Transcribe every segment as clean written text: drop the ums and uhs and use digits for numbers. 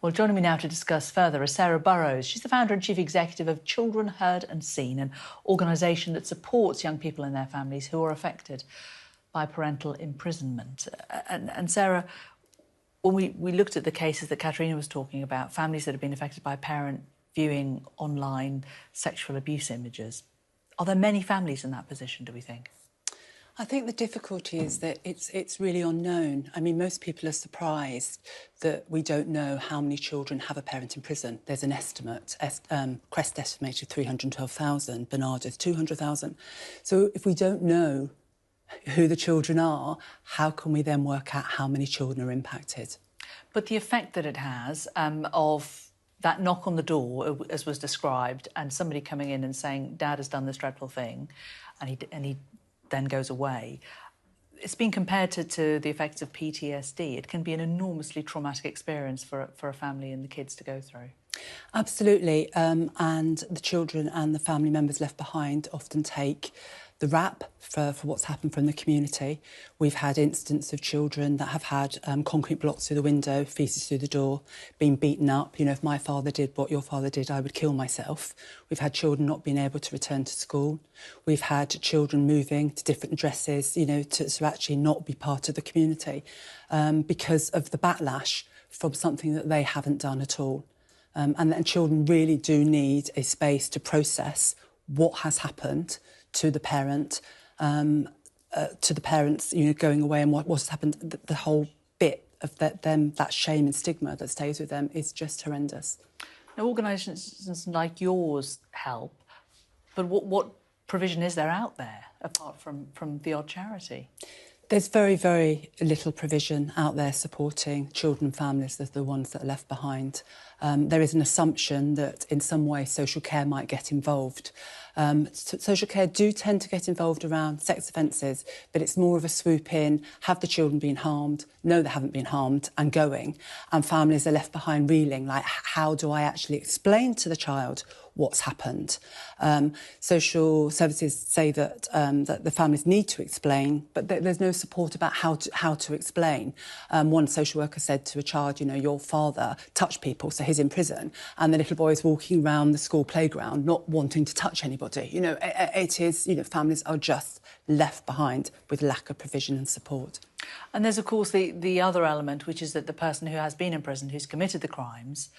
Well, joining me now to discuss further is Sarah Burrows. She's the founder and chief executive of Children Heard and Seen, an organisation that supports young people and their families who are affected by parental imprisonment. And Sarah, when we looked at the cases that Katerina was talking about, families that have been affected by a parent viewing online sexual abuse images, are there many families in that position, do we think? I think the difficulty is that it's really unknown. I mean, most people are surprised that we don't know how many children have a parent in prison. There's an estimate. Crest estimated 312,000, Bernardo's 200,000. So if we don't know who the children are, how can we then work out how many children are impacted? But the effect that it has of that knock on the door, as was described, and somebody coming in and saying, Dad has done this dreadful thing, and he then goes away. It's been compared to the effects of PTSD. It can be an enormously traumatic experience for a family and the kids to go through. Absolutely. And the children and the family members left behind often take the rap for what's happened from the community. We've had instances of children that have had concrete blocks through the window, faeces through the door, been beaten up. You know, if my father did what your father did, I would kill myself. We've had children not being able to return to school. We've had children moving to different addresses, you know, to actually not be part of the community because of the backlash from something that they haven't done at all. And children really do need a space to process what has happened to the parent, to the parents, you know, going away and what has happened. The whole bit of that shame and stigma that stays with them is just horrendous. Now, organisations like yours help, but what provision is there out there apart from the odd charity? There's very, very little provision out there supporting children and families that are the ones that are left behind. There is an assumption that in some way social care might get involved. Social care do tend to get involved around sex offences, but it's more of a swoop in, have the children been harmed, no they haven't been harmed, and going. And families are left behind reeling, like, how do I actually explain to the child what's happened? Social services say that the families need to explain, but there's no support about how to explain. One social worker said to a child, you know, your father touched people, so he's in prison, and the little boy is walking around the school playground not wanting to touch anybody. You know, it is, you know, families are just left behind with lack of provision and support. And there's, of course, the other element, which is that the person who has been in prison, who's committed the crimes,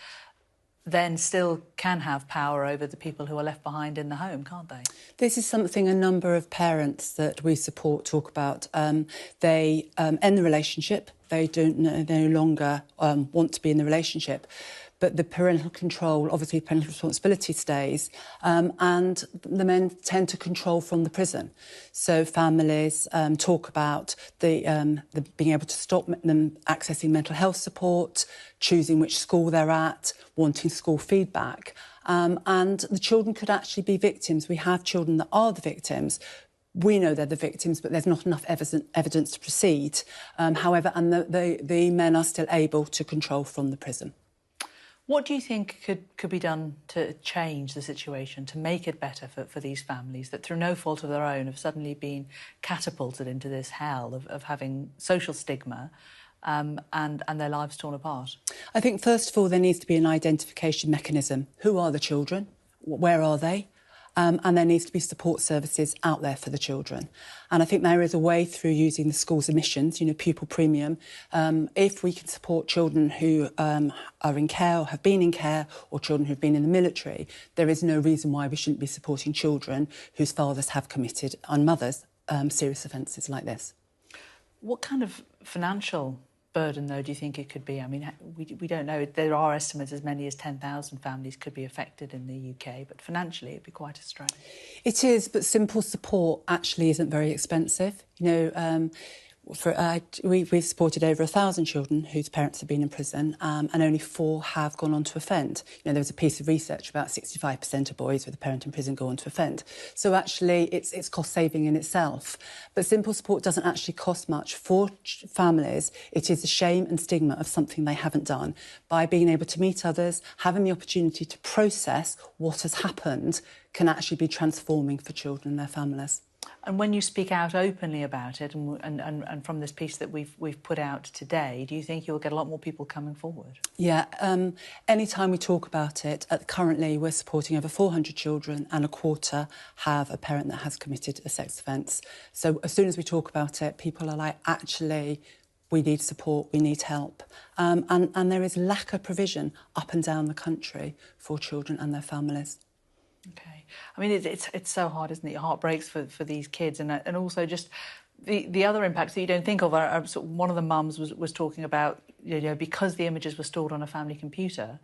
then still can have power over the people who are left behind in the home, can't they? This is something a number of parents that we support talk about. They end the relationship. They no longer want to be in the relationship. But the parental control, obviously parental responsibility stays, and the men tend to control from the prison. So families talk about the being able to stop them accessing mental health support, choosing which school they're at, wanting school feedback. And the children could actually be victims. We have children that are the victims. We know they're the victims, but there's not enough evidence to proceed. However, and the men are still able to control from the prison. What do you think could be done to change the situation, to make it better for these families that, through no fault of their own, have suddenly been catapulted into this hell of having social stigma and their lives torn apart? I think, first of all, there needs to be an identification mechanism. Who are the children? Where are they? And there needs to be support services out there for the children. And I think there is a way through using the school's admissions, you know, pupil premium. If we can support children who are in care or have been in care, or children who've been in the military, there is no reason why we shouldn't be supporting children whose fathers have committed, and mothers, serious offences like this. What kind of financial burden, though, do you think it could be? I mean, we don't know. There are estimates as many as 10,000 families could be affected in the UK, but financially it'd be quite a strain. It is, but simple support actually isn't very expensive. You know, we've supported over 1,000 children whose parents have been in prison, and only 4 have gone on to offend. You know, there was a piece of research about 65% of boys with a parent in prison go on to offend. So actually, it's cost saving in itself. But simple support doesn't actually cost much for families. It is the shame and stigma of something they haven't done. By being able to meet others, having the opportunity to process what has happened, can actually be transforming for children and their families. And when you speak out openly about it, and from this piece that we've put out today, do you think you'll get a lot more people coming forward? Yeah, anytime we talk about it, currently we're supporting over 400 children and a quarter have a parent that has committed a sex offence. So as soon as we talk about it, people are like, actually, we need support, we need help. And there is lack of provision up and down the country for children and their families. Okay. I mean, it's so hard, isn't it? Your heart breaks for these kids, and also just the other impacts that you don't think of are sort of, one of the mums was talking about, because the images were stored on a family computer,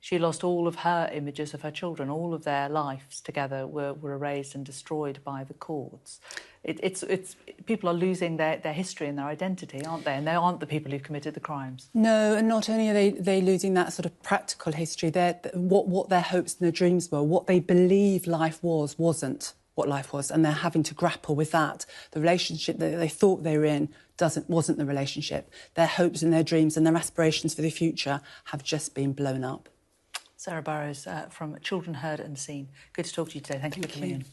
she lost all of her images of her children. All of their lives together were erased and destroyed by the courts. It's people are losing their history and their identity, aren't they? And they aren't the people who've committed the crimes. No, and not only are they losing that sort of practical history, what their hopes and their dreams were, what they believed life wasn't what life was, and they're having to grapple with that. The relationship that they thought they were in wasn't the relationship. Their hopes and their dreams and their aspirations for the future have just been blown up. Sarah Burrows from Children Heard and Seen. Good to talk to you today. Thank you for coming in.